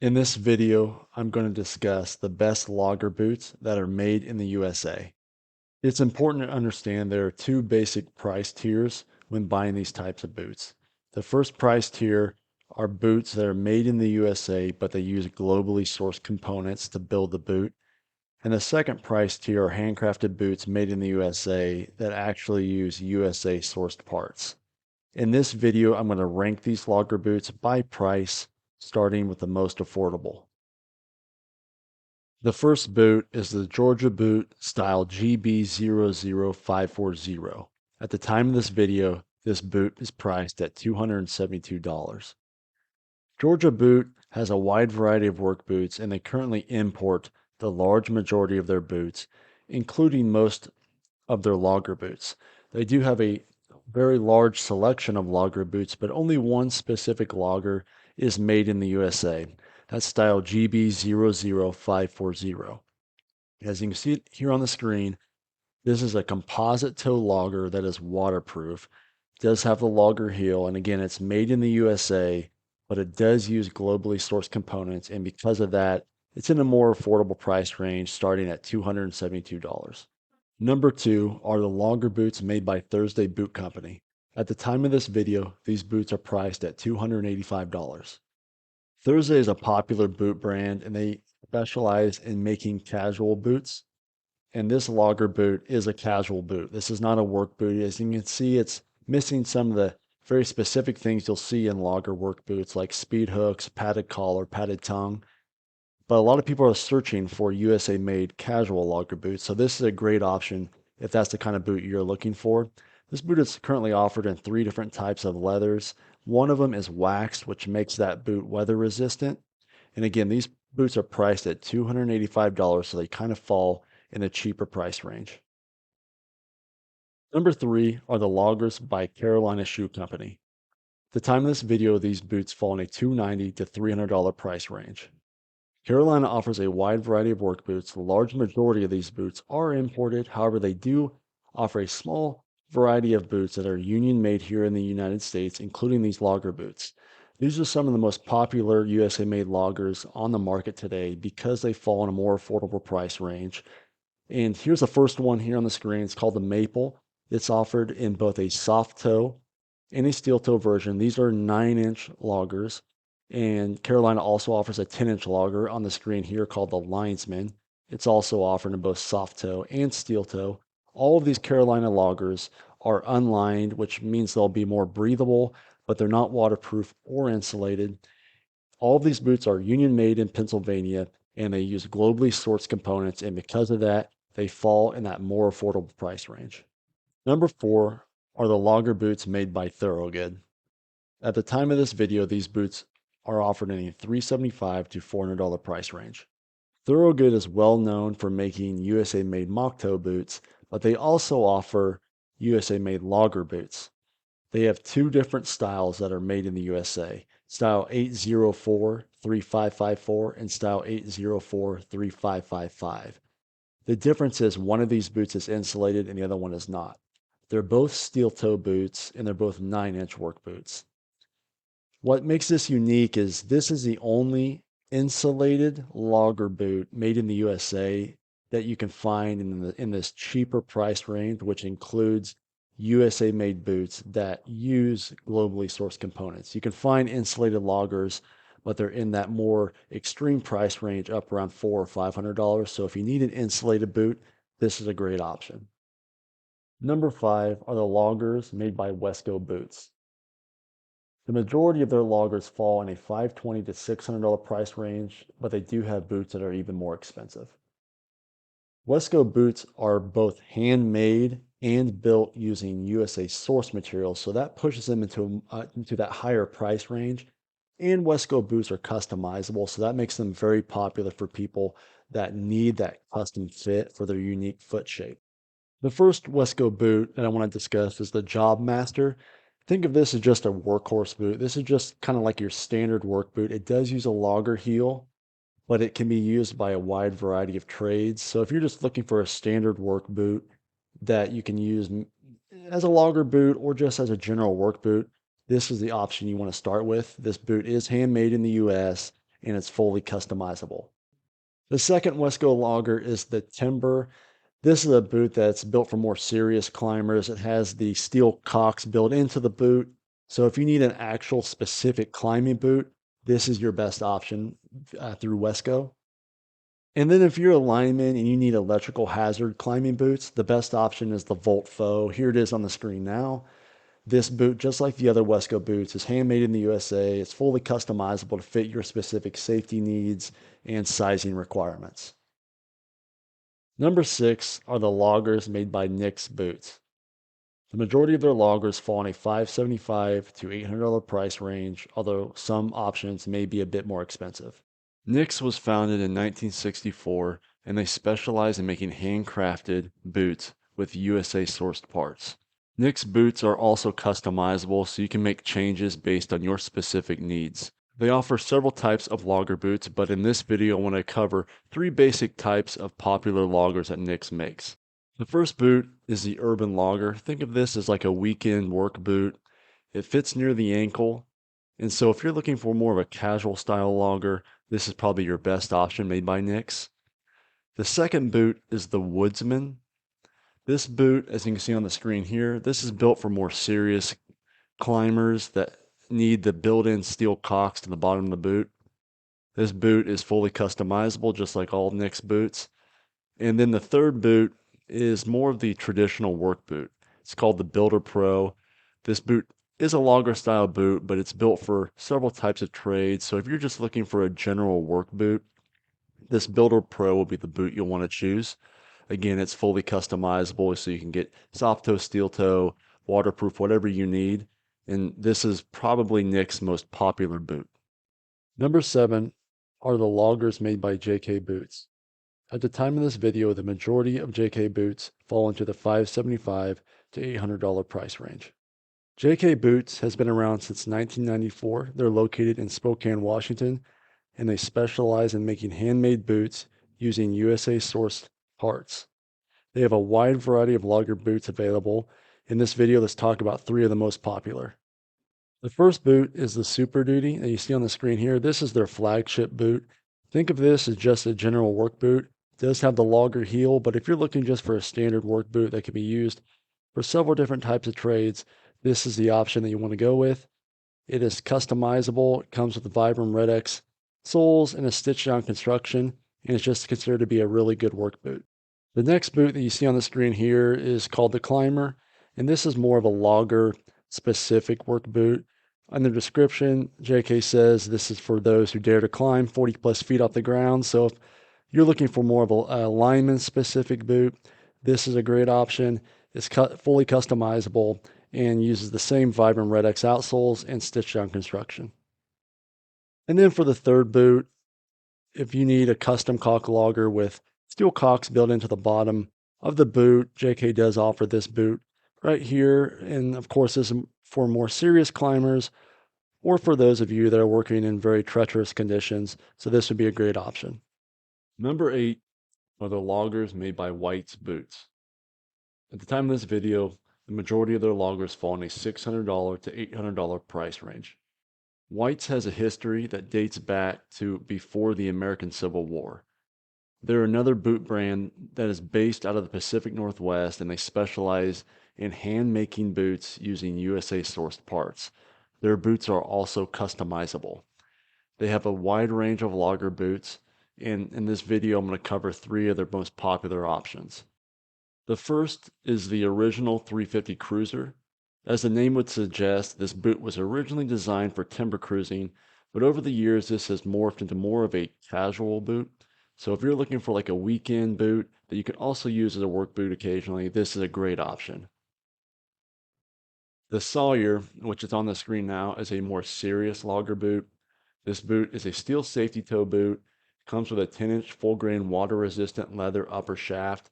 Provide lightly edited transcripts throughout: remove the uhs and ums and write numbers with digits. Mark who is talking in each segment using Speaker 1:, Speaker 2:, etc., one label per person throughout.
Speaker 1: In this video, I'm going to discuss the best logger boots that are made in the USA. It's important to understand there are two basic price tiers when buying these types of boots. The first price tier are boots that are made in the USA, but they use globally sourced components to build the boot. And the second price tier are handcrafted boots made in the USA that actually use USA sourced parts. In this video, I'm going to rank these logger boots by price, starting with the most affordable. The first boot is the Georgia boot style GB00540. At the time of this video, this boot is priced at $272. Georgia Boot has a wide variety of work boots, and they currently import the large majority of their boots, including most of their logger boots. They do have a very large selection of logger boots, but only one specific logger is made in the USA. That's style GB00540. As you can see it here on the screen, this is a composite toe logger that is waterproof. It does have the logger heel, and again, it's made in the USA, but it does use globally sourced components, and because of that, it's in a more affordable price range starting at $272. Number two are the logger boots made by Thursday Boot Company. At the time of this video, these boots are priced at $285. Thursday is a popular boot brand and they specialize in making casual boots. And this logger boot is a casual boot. This is not a work boot. As you can see, it's missing some of the very specific things you'll see in logger work boots like speed hooks, padded collar, padded tongue. But a lot of people are searching for USA made casual logger boots. So this is a great option if that's the kind of boot you're looking for. This boot is currently offered in three different types of leathers. One of them is waxed, which makes that boot weather resistant. And again, these boots are priced at $285, so they kind of fall in the cheaper price range. Number three are the loggers by Carolina Shoe Company. At the time of this video, these boots fall in a $290 to $300 price range. Carolina offers a wide variety of work boots. The large majority of these boots are imported. However, they do offer a small variety of boots that are union made here in the United States, including these logger boots. These are some of the most popular USA made loggers on the market today because they fall in a more affordable price range. And here's the first one here on the screen. It's called the Maple. It's offered in both a soft toe and a steel toe version. These are 9-inch loggers. And Carolina also offers a 10-inch logger on the screen here called the Linesman. It's also offered in both soft toe and steel toe. All of these Carolina loggers are unlined, which means they'll be more breathable, but they're not waterproof or insulated. All of these boots are union made in Pennsylvania and they use globally sourced components. And because of that, they fall in that more affordable price range. Number four are the logger boots made by Thorgood. At the time of this video, these boots are offered in a $375 to $400 price range. Thorgood is well known for making USA made moc-toe boots, but they also offer USA made logger boots. They have two different styles that are made in the USA, style 804-3554 and style 804-3555. The difference is one of these boots is insulated and the other one is not. They're both steel toe boots and they're both 9-inch work boots. What makes this unique is this is the only insulated logger boot made in the USA that you can find in this cheaper price range, which includes USA made boots that use globally sourced components. You can find insulated loggers, but they're in that more extreme price range up around $400 or $500. So if you need an insulated boot, this is a great option. Number five are the loggers made by Wesco boots. The majority of their loggers fall in a $520 to $600 price range, but they do have boots that are even more expensive. Wesco boots are both handmade and built using USA source materials, so that pushes them into that higher price range. And Wesco boots are customizable, so that makes them very popular for people that need that custom fit for their unique foot shape. The first Wesco boot that I want to discuss is the Job Master. Think of this as just a workhorse boot. This is just kind of like your standard work boot. It does use a logger heel, but it can be used by a wide variety of trades. So if you're just looking for a standard work boot that you can use as a logger boot or just as a general work boot, this is the option you want to start with. This boot is handmade in the US and it's fully customizable. The second Wesco logger is the Timber. This is a boot that's built for more serious climbers. It has the steel cocks built into the boot. So if you need an actual specific climbing boot, this is your best option through Wesco. And then if you're a lineman and you need electrical hazard climbing boots, the best option is the Volt Faux. Here it is on the screen now. This boot, just like the other Wesco boots, is handmade in the USA. It's fully customizable to fit your specific safety needs and sizing requirements. Number 6 are the loggers made by Nix Boots. The majority of their loggers fall in a $575 to $800 price range, although some options may be a bit more expensive. Nix was founded in 1964, and they specialize in making handcrafted boots with USA-sourced parts. Nix boots are also customizable, so you can make changes based on your specific needs. They offer several types of logger boots, but in this video I want to cover 3 basic types of popular loggers that Nix makes. The first boot is the Urban Logger. Think of this as like a weekend work boot. It fits near the ankle, and so if you're looking for more of a casual style logger, this is probably your best option made by Nix. The second boot is the Woodsman. This boot, as you can see on the screen here, this is built for more serious climbers that need the built-in steel cocks to the bottom of the boot. This boot is fully customizable, just like all Nix boots. And then the third boot is more of the traditional work boot. It's called the Builder Pro. This boot is a logger style boot, but it's built for several types of trades. So if you're just looking for a general work boot, this Builder Pro will be the boot you'll want to choose. Again, it's fully customizable, so you can get soft toe, steel toe, waterproof, whatever you need. And this is probably Nix's most popular boot. Number 7 are the loggers made by JK Boots. At the time of this video, the majority of JK Boots fall into the $575 to $800 price range. JK Boots has been around since 1994. They're located in Spokane, Washington, and they specialize in making handmade boots using USA-sourced parts. They have a wide variety of logger boots available. In this video, let's talk about 3 of the most popular. The first boot is the Super Duty that you see on the screen here. This is their flagship boot. Think of this as just a general work boot. It does have the logger heel, but if you're looking just for a standard work boot that can be used for several different types of trades, this is the option that you want to go with. It is customizable. It comes with the Vibram Red X soles and a stitched down construction, and it's just considered to be a really good work boot. The next boot that you see on the screen here is called the Climber, and this is more of a logger specific work boot. On the description, JK says this is for those who dare to climb 40 plus feet off the ground. So if you're looking for more of a lineman specific boot, this is a great option. It's fully customizable and uses the same Vibram Red X outsoles and stitch down construction. And then for the third boot, if you need a custom caulk logger with steel caulks built into the bottom of the boot, JK does offer this boot right here. And of course, this is for more serious climbers or for those of you that are working in very treacherous conditions. So this would be a great option. Number 8 are the loggers made by White's Boots. At the time of this video, the majority of their loggers fall in a $600 to $800 price range. White's has a history that dates back to before the American Civil War. They're another boot brand that is based out of the Pacific Northwest, and they specialize in hand-making boots using USA-sourced parts. Their boots are also customizable. They have a wide range of logger boots, and in this video I'm going to cover 3 of their most popular options. The first is the original 350 Cruiser. As the name would suggest, this boot was originally designed for timber cruising, but over the years this has morphed into more of a casual boot. So if you're looking for like a weekend boot that you can also use as a work boot occasionally, this is a great option. The Sawyer, which is on the screen now, is a more serious logger boot. This boot is a steel safety toe boot. It comes with a 10-inch full grain water resistant leather upper shaft.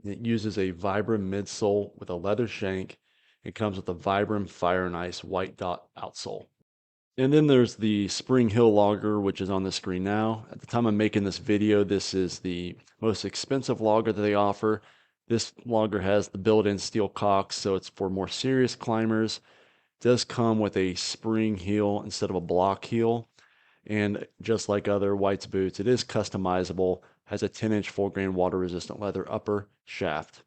Speaker 1: It uses a Vibram midsole with a leather shank. It comes with a Vibram Fire and Ice white dot outsole. And then there's the Spring Hill logger, which is on the screen now. At the time I'm making this video, this is the most expensive logger that they offer. This logger has the built-in steel cocks, so it's for more serious climbers. It does come with a spring heel instead of a block heel. And just like other whites boots, it is customizable, has a 10-inch full grain water resistant leather upper shaft.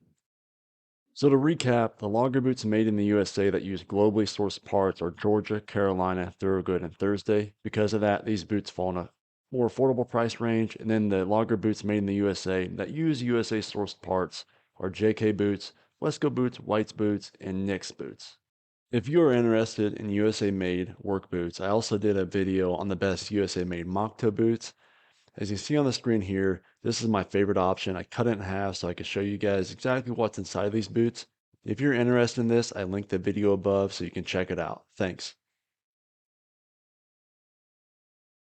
Speaker 1: So to recap, the longer boots made in the USA that use globally sourced parts are Georgia, Carolina, Thorgood, and Thursday. Because of that, these boots fall in a more affordable price range. And then the longer boots made in the USA that use USA sourced parts are JK boots, Wesco boots, Whites boots, and Nix boots. If you are interested in USA made work boots, I also did a video on the best USA made moc-toe boots. As you see on the screen here, this is my favorite option. I cut it in half so I can show you guys exactly what's inside of these boots. If you're interested in this, I linked the video above so you can check it out. Thanks.